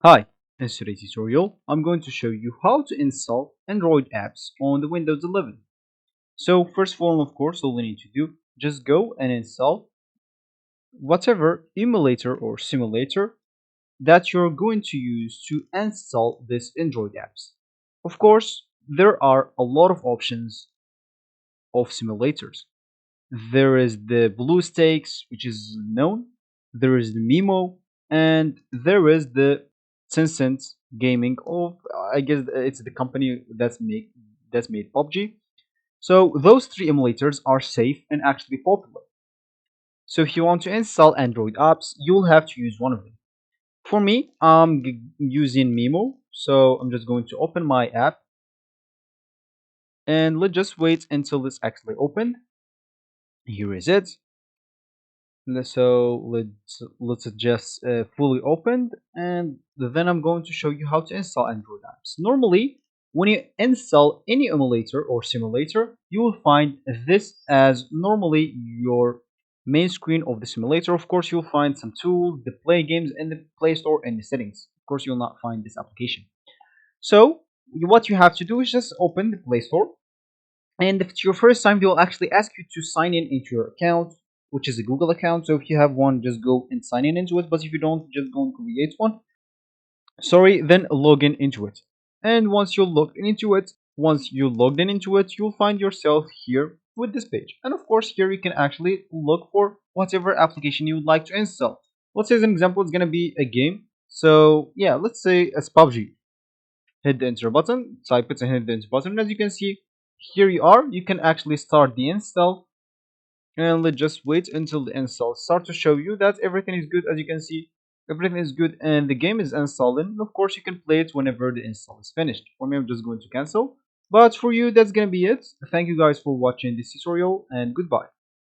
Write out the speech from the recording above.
Hi, in today's tutorial, I'm going to show you how to install Android apps on the Windows 11. So first of all, of course, all we need to do, just go and install whatever emulator or simulator that you're going to use to install this Android apps. Of course, there are a lot of options of simulators. There is the BlueStacks, which is known. There is the Mimo, and there is the Tencent Gaming. Of I guess it's the company that's made PUBG. So those three emulators are safe and actually popular. So if you want to install Android apps, you'll have to use one of them. For me, I'm using Mimo, so I'm just going to open my app, and let's just wait until it's actually open. Here is it. So let's just fully opened, and then I'm going to show you how to install Android apps. Normally, when you install any emulator or simulator, you will find this as normally your main screen of the simulator. Of course, you'll find some tools, the play games in the Play Store, and the settings. Of course, you'll not find this application. So what you have to do is just open the Play Store, and if it's your first time, they will actually ask you to sign in into your account, which is a Google account. So if you have one, just go and sign in into it. But if you don't, just go and create one. Sorry, then log in into it. And once you logged in into it, you'll find yourself here with this page. And of course, here you can actually look for whatever application you would like to install. Let's say as an example, it's gonna be a game. So yeah, let's say it's PUBG. Hit the enter button, type it and hit the enter button. And as you can see, here you are. You can actually start the install, and let's just wait until the install start to show you that everything is good. As you can see, everything is good and the game is installing. And of course, you can play it whenever the install is finished. For me, I'm just going to cancel, but for you, that's gonna be it. Thank you guys for watching this tutorial, and goodbye.